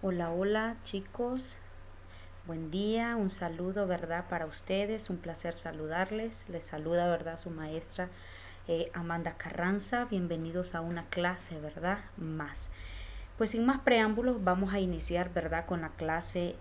Hola, hola chicos, buen día, un saludo, ¿verdad? Para ustedes, un placer saludarles. Les saluda, ¿verdad? Su maestra Amanda Carranza. Bienvenidos a una clase, ¿verdad? Más. Pues sin más preámbulos vamos a iniciar, ¿verdad? Con la clase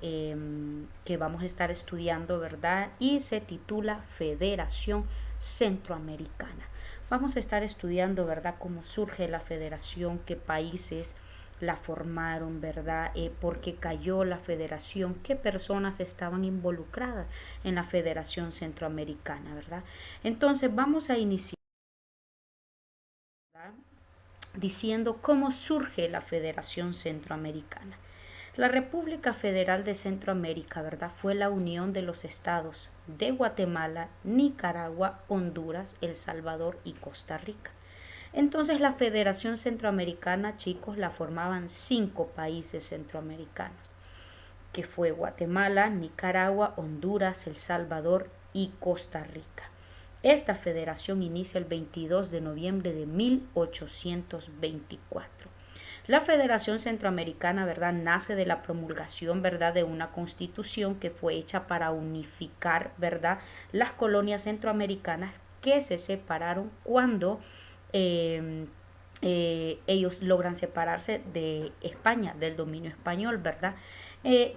que vamos a estar estudiando, ¿verdad? Y se titula Federación Centroamericana. Vamos a estar estudiando, ¿verdad? Cómo surge la federación, qué países la formaron, ¿verdad? ¿Por qué cayó la federación? ¿Qué personas estaban involucradas en la Federación Centroamericana, ¿verdad? Entonces vamos a iniciar, ¿verdad? Diciendo cómo surge la Federación Centroamericana. La República Federal de Centroamérica, ¿verdad? Fue la unión de los estados de Guatemala, Nicaragua, Honduras, El Salvador y Costa Rica. Entonces la Federación Centroamericana, chicos, la formaban 5 países centroamericanos, que fue Guatemala, Nicaragua, Honduras, El Salvador y Costa Rica. Esta federación inicia el 22 de noviembre de 1824. La Federación Centroamericana, ¿verdad?, nace de la promulgación, ¿verdad?, de una constitución que fue hecha para unificar, ¿verdad?, las colonias centroamericanas que se separaron cuando eh, ellos logran separarse de España, del dominio español, ¿verdad?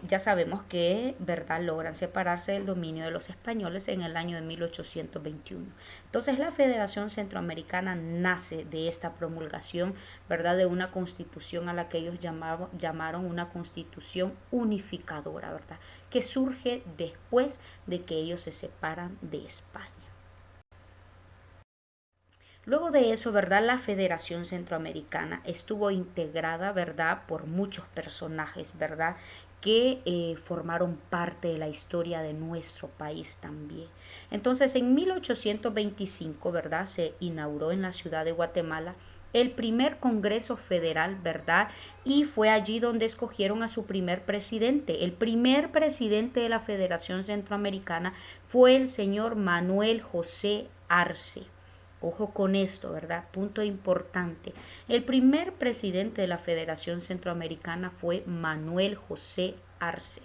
Ya sabemos que, ¿verdad?, logran separarse del dominio de los españoles en el año de 1821. Entonces la Federación Centroamericana nace de esta promulgación, ¿verdad?, de una constitución a la que ellos llamaron una constitución unificadora, ¿verdad?, que surge después de que ellos se separan de España. Luego de eso, ¿verdad? La Federación Centroamericana estuvo integrada, ¿verdad?, por muchos personajes, ¿verdad?, que formaron parte de la historia de nuestro país también. Entonces, en 1825, ¿verdad?, se inauguró en la ciudad de Guatemala el primer Congreso Federal, ¿verdad? Y fue allí donde escogieron a su primer presidente. El primer presidente de la Federación Centroamericana fue el señor Manuel José Arce. Ojo con esto, ¿verdad? Punto importante. El primer presidente de la Federación Centroamericana fue Manuel José Arce,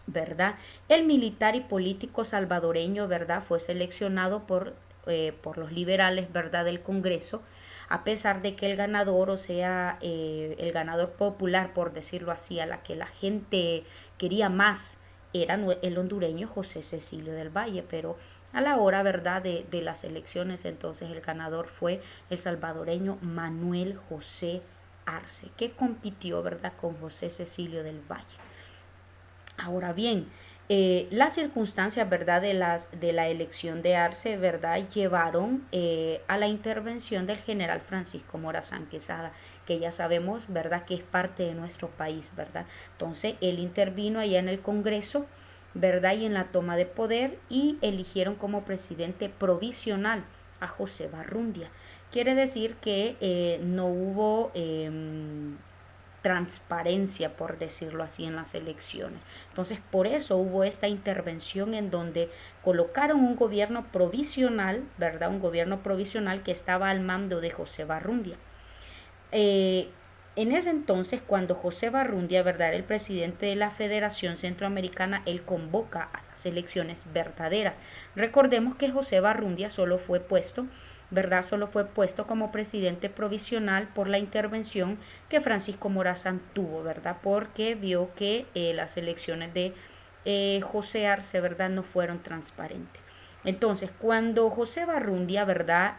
¿verdad? El militar y político salvadoreño, ¿verdad?, fue seleccionado por los liberales, ¿verdad?, del Congreso, a pesar de que el ganador, o sea, el ganador popular, por decirlo así, a la que la gente quería más, era el hondureño José Cecilio del Valle, pero a la hora, ¿verdad?, de las elecciones, entonces el ganador fue el salvadoreño Manuel José Arce, que compitió, ¿verdad?, con José Cecilio del Valle. Ahora bien, las circunstancias, ¿verdad?, de la elección de Arce, ¿verdad?, llevaron a la intervención del general Francisco Morazán Quesada, que ya sabemos, ¿verdad?, que es parte de nuestro país, ¿verdad? Entonces, él intervino allá en el Congreso, ¿verdad?, y en la toma de poder, y eligieron como presidente provisional a José Barrundia. Quiere decir que no hubo transparencia, por decirlo así, en las elecciones. Entonces, por eso hubo esta intervención en donde colocaron un gobierno provisional, ¿verdad? Un gobierno provisional que estaba al mando de José Barrundia. Eh, en ese entonces, cuando José Barrundia, ¿verdad?, era el presidente de la Federación Centroamericana, él convoca a las elecciones verdaderas. Recordemos que José Barrundia solo fue puesto, ¿verdad?, solo fue puesto como presidente provisional por la intervención que Francisco Morazán tuvo, ¿verdad?, porque vio que las elecciones de José Arce, ¿verdad?, no fueron transparentes. Entonces, cuando José Barrundia, ¿verdad?,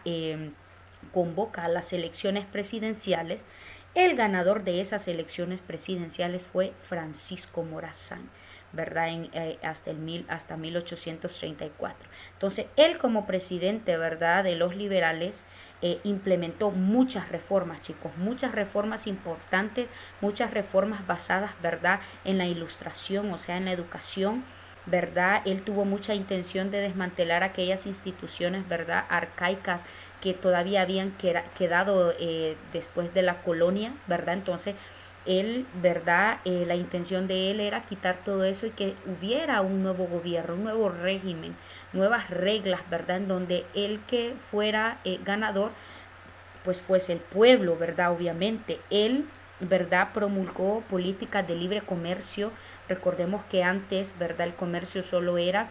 convoca a las elecciones presidenciales, el ganador de esas elecciones presidenciales fue Francisco Morazán, ¿verdad? Hasta 1834. Entonces, él como presidente, ¿verdad?, de los liberales, implementó muchas reformas, chicos, muchas reformas importantes, muchas reformas basadas, ¿verdad?, en la ilustración, o sea, en la educación, ¿verdad? Él tuvo mucha intención de desmantelar aquellas instituciones, ¿verdad?, arcaicas que todavía habían quedado después de la colonia, ¿verdad? Entonces, él, ¿verdad? La intención de él era quitar todo eso y que hubiera un nuevo gobierno, un nuevo régimen, nuevas reglas, ¿verdad? En donde el que fuera ganador, pues el pueblo, ¿verdad? Obviamente, él ¿verdad? Promulgó políticas de libre comercio. Recordemos que antes, ¿verdad? El comercio solo era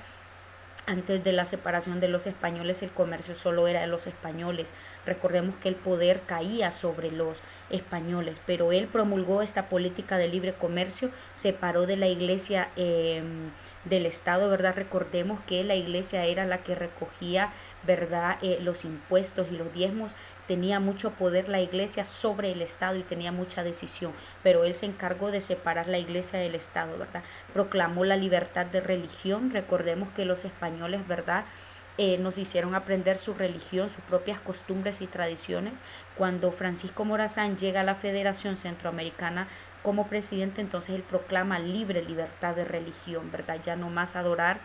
antes de la separación de los españoles, el comercio solo era de los españoles. Recordemos que el poder caía sobre los españoles, pero él promulgó esta política de libre comercio, separó de la iglesia del Estado, ¿verdad? Recordemos que la iglesia era la que recogía, ¿verdad? Los impuestos y los diezmos. Tenía mucho poder la iglesia sobre el Estado y tenía mucha decisión, pero él se encargó de separar la iglesia del Estado, ¿verdad? Proclamó la libertad de religión. Recordemos que los españoles, ¿verdad? Nos hicieron aprender su religión, sus propias costumbres y tradiciones. Cuando Francisco Morazán llega a la Federación Centroamericana como presidente, entonces él proclama libre libertad de religión, ¿verdad? Ya no más adorar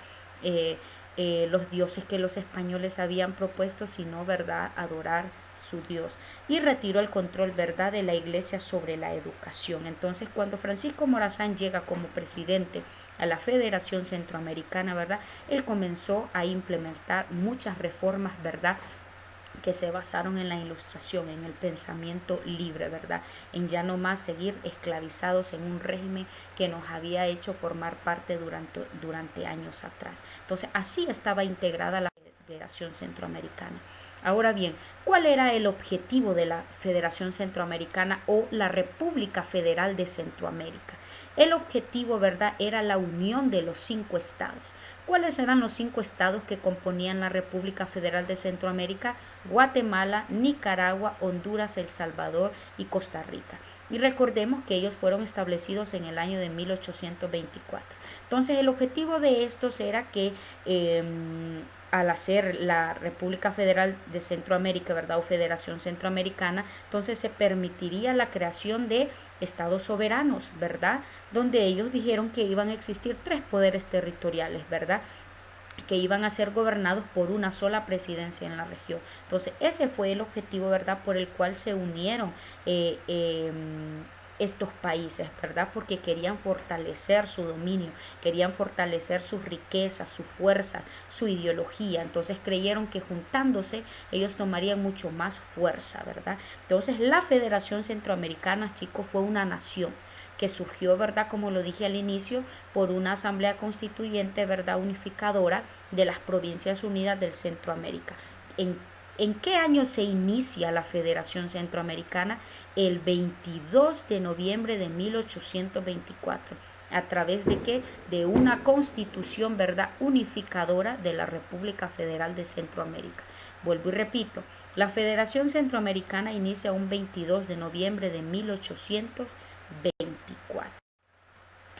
los dioses que los españoles habían propuesto, sino, ¿verdad?, adorar su Dios, y retiró el control, ¿verdad?, de la iglesia sobre la educación. Entonces, cuando Francisco Morazán llega como presidente a la Federación Centroamericana, ¿verdad?, él comenzó a implementar muchas reformas, ¿verdad?, que se basaron en la ilustración, en el pensamiento libre, ¿verdad? En ya no más seguir esclavizados en un régimen que nos había hecho formar parte durante años atrás. Entonces, así estaba integrada la Federación Centroamericana. Ahora bien, ¿cuál era el objetivo de la Federación Centroamericana o la República Federal de Centroamérica? El objetivo, ¿verdad?, era la unión de los 5 estados. ¿Cuáles eran los 5 estados que componían la República Federal de Centroamérica? Guatemala, Nicaragua, Honduras, El Salvador y Costa Rica. Y recordemos que ellos fueron establecidos en el año de 1824. Entonces, el objetivo de estos era que al hacer la República Federal de Centroamérica, ¿verdad?, o Federación Centroamericana, entonces se permitiría la creación de estados soberanos, ¿verdad?, donde ellos dijeron que iban a existir 3 poderes territoriales, ¿verdad?, que iban a ser gobernados por una sola presidencia en la región. Entonces, ese fue el objetivo, ¿verdad?, por el cual se unieron estos países, ¿verdad? Porque querían fortalecer su dominio, querían fortalecer sus riquezas, su fuerza, su ideología. Entonces creyeron que juntándose ellos tomarían mucho más fuerza, ¿verdad? Entonces la Federación Centroamericana, chicos, fue una nación que surgió, ¿verdad?, como lo dije al inicio, por una asamblea constituyente, ¿verdad?, unificadora de las Provincias Unidas del Centroamérica. ¿En, ¿En qué año se inicia la Federación Centroamericana? El 22 de noviembre de 1824. ¿A través de qué? De una constitución, ¿verdad?, unificadora de la República Federal de Centroamérica. Vuelvo y repito, la Federación Centroamericana inicia un 22 de noviembre de 1824.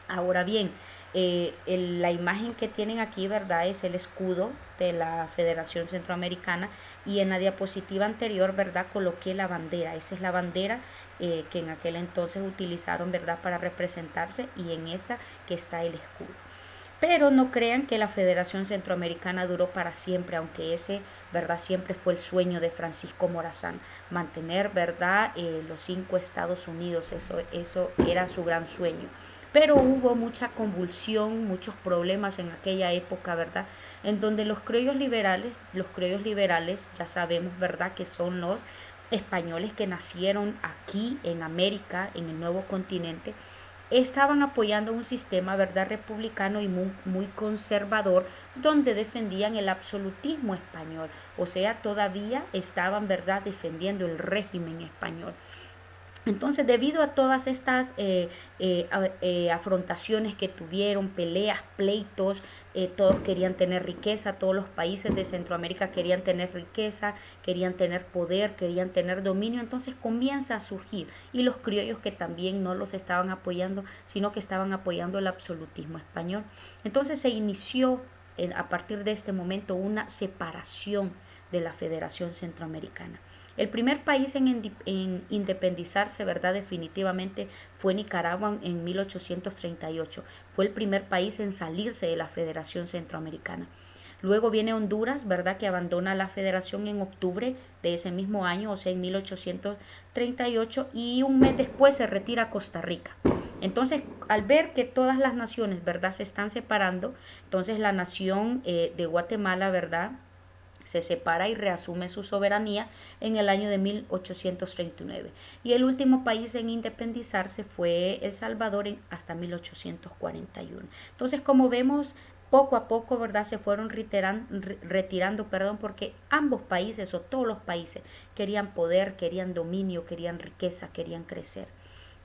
Ahora bien, la imagen que tienen aquí, ¿verdad?, es el escudo de la Federación Centroamericana, y en la diapositiva anterior, ¿verdad?, coloqué la bandera. Esa es la bandera que en aquel entonces utilizaron, ¿verdad?, para representarse, y en esta que está el escudo. Pero no crean que la Federación Centroamericana duró para siempre, aunque ese, ¿verdad?, siempre fue el sueño de Francisco Morazán, mantener, ¿verdad?, los 5 Estados Unidos. Eso era su gran sueño. Pero hubo mucha convulsión, muchos problemas en aquella época, ¿verdad?, en donde los criollos liberales, ya sabemos, ¿verdad?, que son los españoles que nacieron aquí en América, en el nuevo continente, estaban apoyando un sistema, ¿verdad?, republicano y muy conservador, donde defendían el absolutismo español. O sea, todavía estaban, ¿verdad?, defendiendo el régimen español. Entonces, debido a todas estas afrontaciones que tuvieron, peleas, pleitos, todos querían tener riqueza, todos los países de Centroamérica querían tener riqueza, querían tener poder, querían tener dominio. Entonces comienza a surgir, y los criollos que también no los estaban apoyando, sino que estaban apoyando el absolutismo español. Entonces se inició a partir de este momento una separación de la Federación Centroamericana. El primer país en independizarse, ¿verdad?, definitivamente fue Nicaragua en 1838. Fue el primer país en salirse de la Federación Centroamericana. Luego viene Honduras, ¿verdad?, que abandona la federación en octubre de ese mismo año, o sea, en 1838, y un mes después se retira Costa Rica. Entonces, al ver que todas las naciones, ¿verdad?, se están separando, entonces la nación de Guatemala, ¿verdad?, se separa y reasume su soberanía en el año de 1839. Y el último país en independizarse fue El Salvador hasta 1841. Entonces, como vemos, poco a poco, ¿verdad? Se fueron retirando, perdón, porque ambos países o todos los países querían poder, querían dominio, querían riqueza, querían crecer.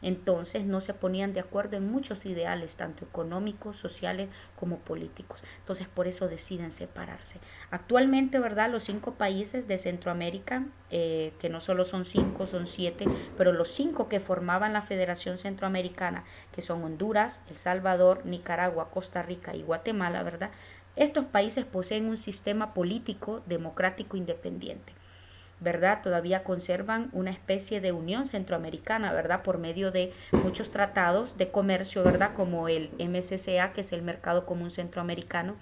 Entonces no se ponían de acuerdo en muchos ideales, tanto económicos, sociales como políticos. Entonces por eso deciden separarse. Actualmente, ¿verdad? Los 5 países de Centroamérica, que no solo son 5, son 7, pero los 5 que formaban la Federación Centroamericana, que son Honduras, El Salvador, Nicaragua, Costa Rica y Guatemala, ¿verdad? Estos países poseen un sistema político democrático independiente. ¿Verdad? Todavía conservan una especie de unión centroamericana, ¿verdad? Por medio de muchos tratados de comercio, ¿verdad? Como el MCCA, que es el Mercado Común Centroamericano,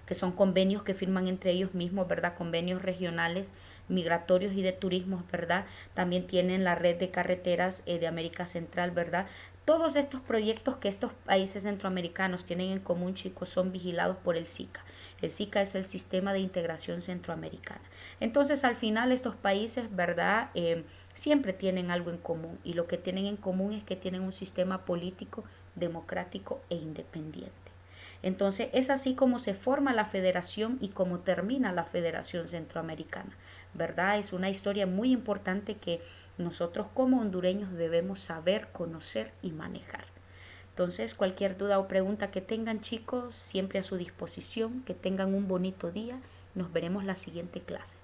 que son convenios que firman entre ellos mismos, ¿verdad? Convenios regionales, migratorios y de turismo, ¿verdad? También tienen la red de carreteras de América Central, ¿verdad? Todos estos proyectos que estos países centroamericanos tienen en común, chicos, son vigilados por el SICA. El SICA es el Sistema de Integración Centroamericana. Entonces, al final, estos países, ¿verdad? Siempre tienen algo en común. Y lo que tienen en común es que tienen un sistema político, democrático e independiente. Entonces, es así como se forma la federación y como termina la Federación Centroamericana, ¿verdad? Es una historia muy importante que nosotros como hondureños debemos saber, conocer y manejar. Entonces, cualquier duda o pregunta que tengan, chicos, siempre a su disposición, que tengan un bonito día. Nos veremos la siguiente clase.